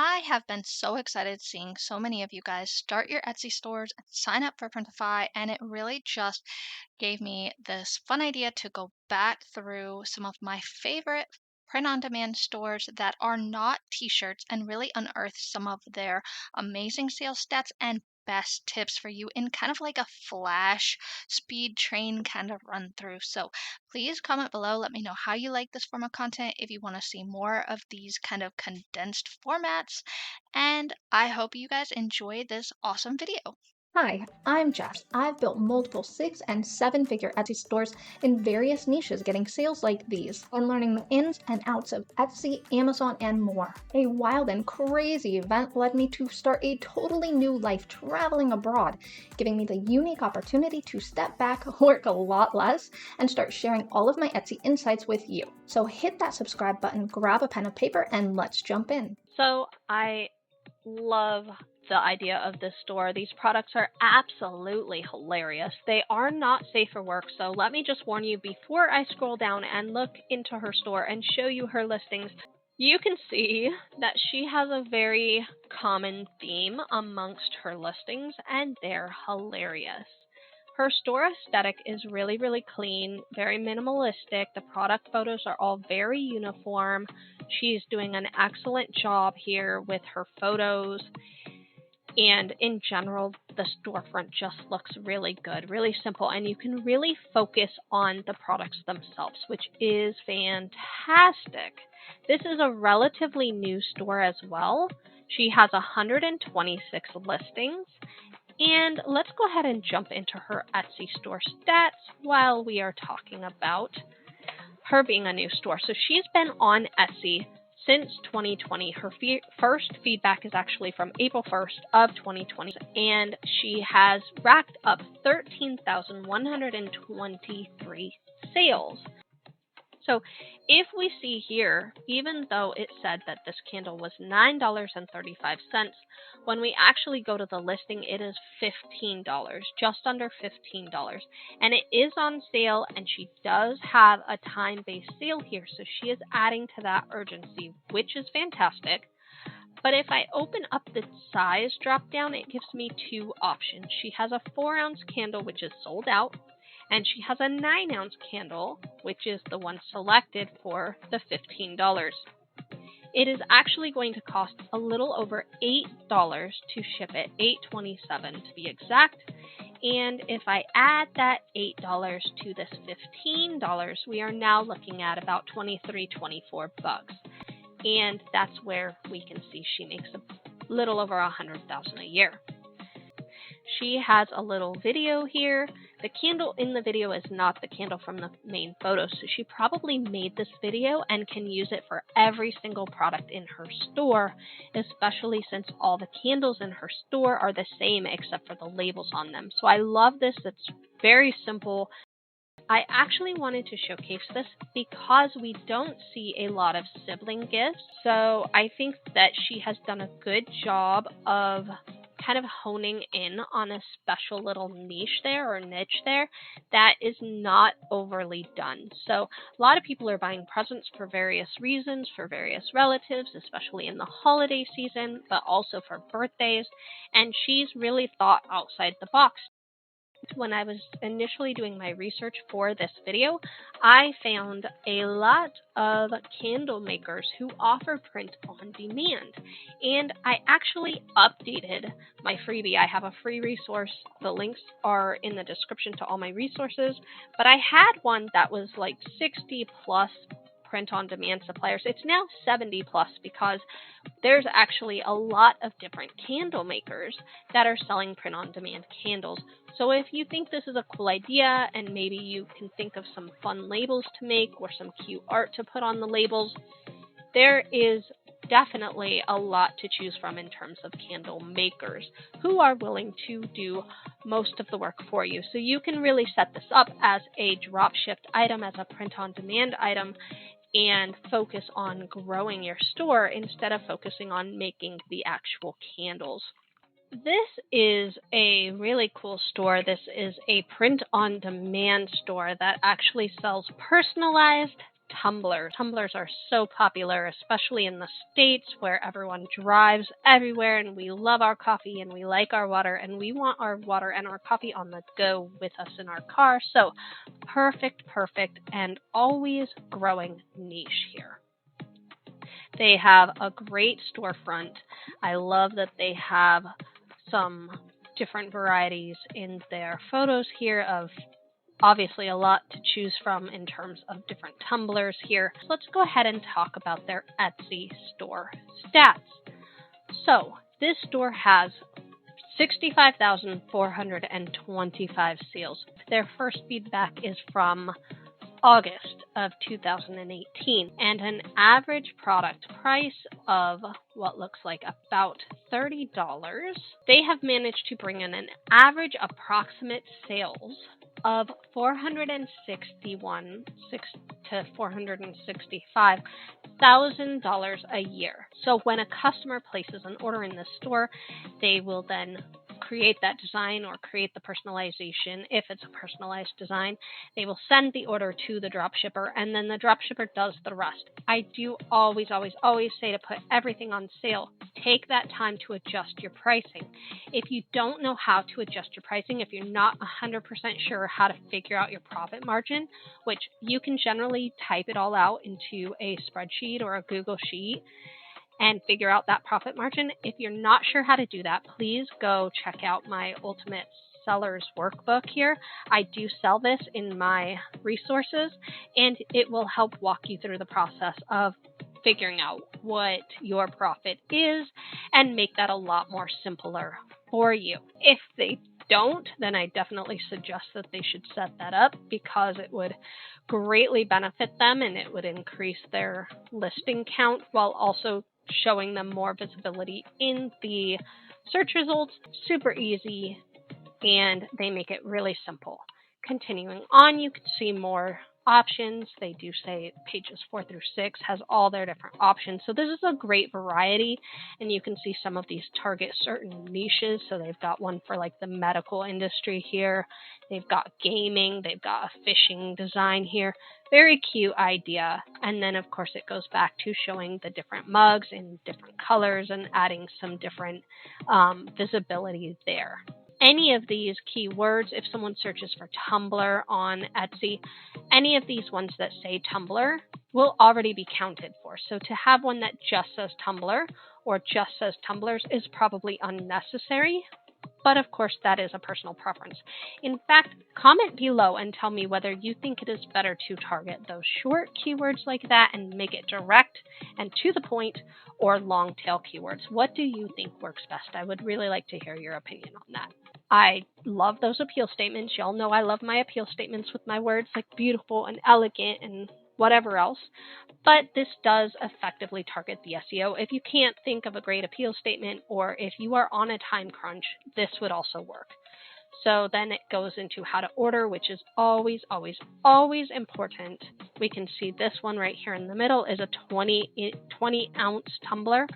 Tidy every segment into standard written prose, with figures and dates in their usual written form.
I have been so excited seeing so many of you guys start your Etsy stores and sign up for Printify, and it really just gave me this fun idea to go back through some of my favorite print-on-demand stores that are not t-shirts and really unearth some of their amazing sales stats and best tips for you in kind of like a flash speed train kind of run through. So please comment below. Let me know how you like this form of content, if you want to see more of these kind of condensed formats. And I hope you guys enjoy this awesome video. Hi, I'm Jess. I've built multiple 6- and 7-figure Etsy stores in various niches, getting sales like these, and learning the ins and outs of Etsy, Amazon, and more. A wild and crazy event led me to start a totally new life traveling abroad, giving me the unique opportunity to step back, work a lot less, and start sharing all of my Etsy insights with you. So hit that subscribe button, grab a pen and paper, and let's jump in. So I love the idea of this store. These products are absolutely hilarious. They are not safe for work, so let me just warn you before I scroll down and look into her store and show you her listings. You can see that she has a very common theme amongst her listings, and they're hilarious. Her store aesthetic is really, really clean, very minimalistic. The product photos are all very uniform. She's doing an excellent job here with her photos. And in general, the storefront just looks really good, really simple, and you can really focus on the products themselves, which is fantastic. This is a relatively new store as well. She has 126 listings. And let's go ahead and jump into her Etsy store stats while we are talking about her being a new store. So she's been on Etsy since 2020. Her first feedback is actually from April 1st of 2020, and she has racked up 13,123 sales. So if we see here, even though it said that this candle was $9.35, when we actually go to the listing, it is $15, just under $15. And it is on sale, and she does have a time-based sale here, so she is adding to that urgency, which is fantastic. But if I open up the size drop-down, it gives me two options. She has a 4-ounce candle, which is sold out, and she has a 9-ounce candle, which is the one selected for the $15. It is actually going to cost a little over $8 to ship it, $8.27 to be exact. And if I add that $8 to this $15, we are now looking at about $23-24. And that's where we can see she makes a little over $100,000 a year. She has a little video here. The candle in the video is not the candle from the main photo, so she probably made this video and can use it for every single product in her store, especially since all the candles in her store are the same except for the labels on them. So I love this. It's very simple. I actually wanted to showcase this because we don't see a lot of sibling gifts. So I think that she has done a good job of kind of honing in on a special little niche there or niche there that is not overly done. So a lot of people are buying presents for various reasons, for various relatives, especially in the holiday season, but also for birthdays. And she's really thought outside the box. When I was initially doing my research for this video, I found a lot of candle makers who offer print on demand. And I actually updated my freebie. I have a free resource. The links are in the description to all my resources. But I had one that was like 60 plus print-on-demand suppliers. It's now 70 plus because there's actually a lot of different candle makers that are selling print-on-demand candles. So if you think this is a cool idea and maybe you can think of some fun labels to make or some cute art to put on the labels, there is definitely a lot to choose from in terms of candle makers who are willing to do most of the work for you. So you can really set this up as a drop shipped item, as a print-on-demand item, and focus on growing your store instead of focusing on making the actual candles. This is a really cool store. This is a print-on-demand store that actually sells personalized tumblers. Tumblers are so popular, especially in the States where everyone drives everywhere and we love our coffee and we like our water and we want our water and our coffee on the go with us in our car. So perfect, and always growing niche here. They have a great storefront. I love that they have some different varieties in their photos here of obviously a lot to choose from in terms of different tumblers here. So let's go ahead and talk about their Etsy store stats. So this store has 65,425 sales. Their first feedback is from August of 2018, and an average product price of what looks like about $30. They have managed to bring in an average approximate sales of $461,000 to $465,000 a year. So when a customer places an order in the store, they will then create that design or create the personalization. If it's a personalized design, they will send the order to the dropshipper, and then the dropshipper does the rest. I do always say to put everything on sale. Take that time to adjust your pricing. If you don't know how to adjust your pricing, if you're not 100% sure how to figure out your profit margin, which you can generally type it all out into a spreadsheet or a Google Sheet and figure out that profit margin. If you're not sure how to do that, please go check out my Ultimate Sellers workbook here. I do sell this in my resources, and it will help walk you through the process of figuring out what your profit is and make that a lot more simpler for you. If they don't, then I definitely suggest that they should set that up, because it would greatly benefit them and it would increase their listing count while also showing them more visibility in the search results. Super easy, and they make it really simple. Continuing on, you can see more options. They do say pages 4 through 6 has all their different options. So this is a great variety, and you can see some of these target certain niches. So they've got one for like the medical industry here. They've got gaming. They've got a fishing design here. Very cute idea. And then of course it goes back to showing the different mugs in different colors and adding some different visibility there. Any of these keywords, if someone searches for Tumblr on Etsy, any of these ones that say Tumblr will already be counted for. So to have one that just says Tumblr or just says Tumblrs is probably unnecessary, but of course that is a personal preference. In fact, comment below and tell me whether you think it is better to target those short keywords like that and make it direct and to the point, or long tail keywords. What do you think works best? I would really like to hear your opinion on that. I love those appeal statements. Y'all know I love my appeal statements with my words like beautiful and elegant and whatever else. But this does effectively target the SEO. If you can't think of a great appeal statement, or if you are on a time crunch, this would also work. So then it goes into how to order, which is always important. We can see this one right here in the middle is a 20 ounce tumbler.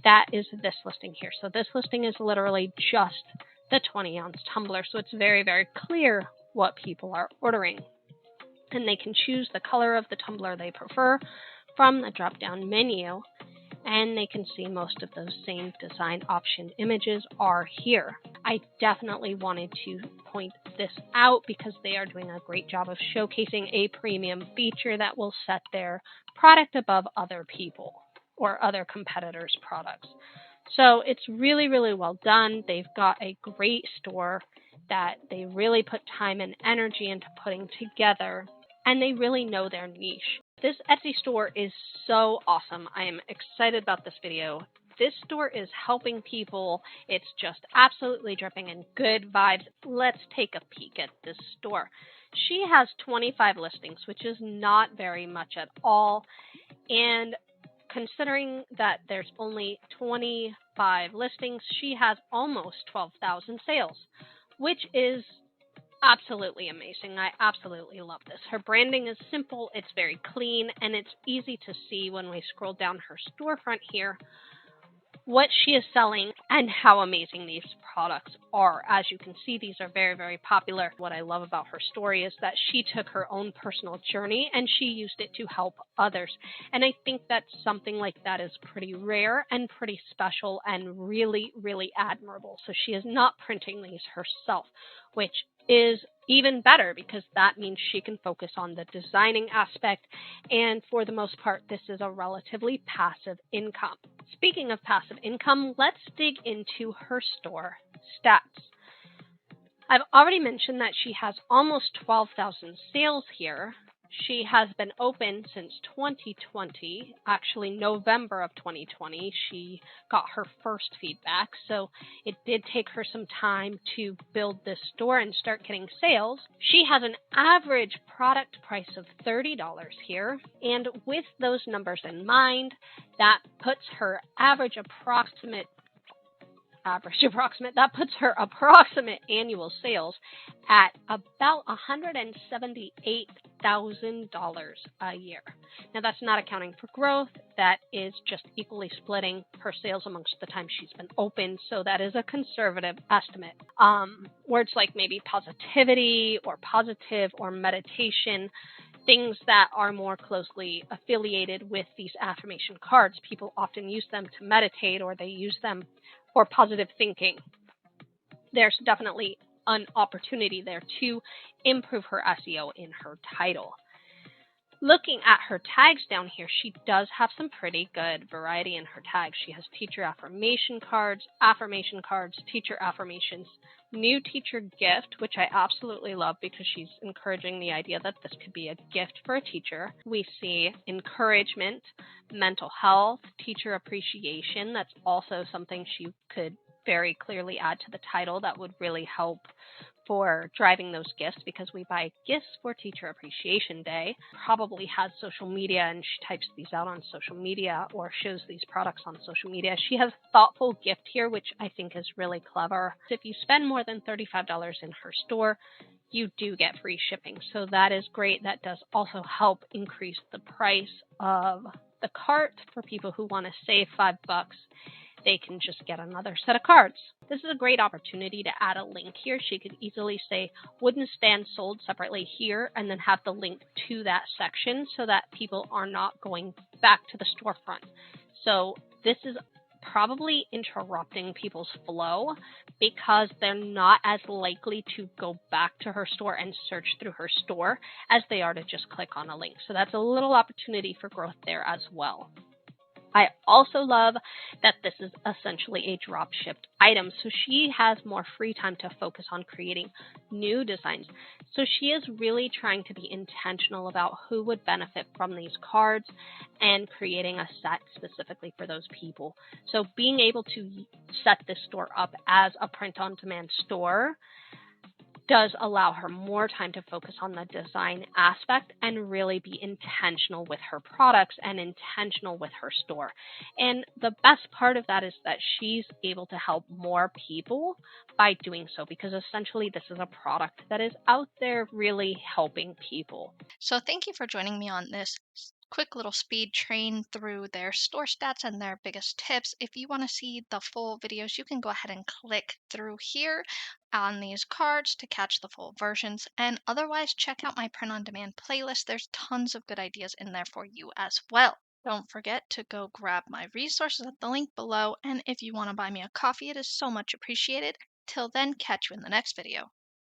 That is this listing here. So this listing is literally just the 20 ounce tumbler. So it's very clear what people are ordering. And they can choose the color of the tumbler they prefer from the drop down menu. And they can see most of those same design option images are here. I definitely wanted to point this out because they are doing a great job of showcasing a premium feature that will set their product above other people or other competitors' products. So it's really well done. They've got a great store that they really put time and energy into putting together, and they really know their niche. This Etsy store is so awesome. I am excited about this video. This store is helping people. It's just absolutely dripping in good vibes. Let's take a peek at this store. She has 25 listings, which is not very much at all. And considering that there's only 25 listings, she has almost 12,000 sales, which is absolutely amazing. I absolutely love this. Her branding is simple, it's very clean, and it's easy to see when we scroll down her storefront here what she is selling and how amazing these products are. As you can see, these are very, very popular. What I love about her story is that she took her own personal journey and she used it to help others. And I think that something like that is pretty rare and pretty special and really, really admirable. So she is not printing these herself, which is even better because that means she can focus on the designing aspect. And for the most part, this is a relatively passive income. Speaking of passive income, let's dig into her store stats. I've already mentioned that she has almost 12,000 sales here. She has been open since 2020, actually November of 2020. She got her first feedback, so it did take her some time to build this store and start getting sales. She has an average product price of $30 here, and with those numbers in mind, that puts her that puts her approximate annual sales at about $178,000 a year. Now, that's not accounting for growth. That is just equally splitting her sales amongst the time she's been open. So that is a conservative estimate. Words like maybe positivity or positive or meditation, things that are more closely affiliated with these affirmation cards. People often use them to meditate, or they use them for positive thinking. There's definitely an opportunity there to improve her SEO in her title. Looking at her tags down here, she does have some pretty good variety in her tags. She has teacher affirmation cards, teacher affirmations, new teacher gift, which I absolutely love because she's encouraging the idea that this could be a gift for a teacher. We see encouragement, mental health, teacher appreciation. That's also something she could very clearly add to the title that would really help for driving those gifts, because we buy gifts for Teacher Appreciation Day. Probably has social media and she types these out on social media or shows these products on social media. She has thoughtful gift here, which I think is really clever. If you spend more than $35 in her store, you do get free shipping. So that is great. That does also help increase the price of the cart for people who want to save $5. They can just get another set of cards. This is a great opportunity to add a link here. She could easily say wooden stand sold separately here and then have the link to that section so that people are not going back to the storefront. So this is probably interrupting people's flow because they're not as likely to go back to her store and search through her store as they are to just click on a link. So that's a little opportunity for growth there as well. I also love that this is essentially a drop shipped item, so she has more free time to focus on creating new designs. So she is really trying to be intentional about who would benefit from these cards and creating a set specifically for those people. So being able to set this store up as a print-on-demand store does allow her more time to focus on the design aspect and really be intentional with her products and intentional with her store. And the best part of that is that she's able to help more people by doing so, because essentially this is a product that is out there really helping people. So thank you for joining me on this quick little speed train through their store stats and their biggest tips. If you want to see the full videos, you can go ahead and click through here on these cards to catch the full versions. And otherwise, check out my print on demand playlist. There's tons of good ideas in there for you as well. Don't forget to go grab my resources at the link below. And if you want to buy me a coffee, it is so much appreciated. Till then, catch you in the next video.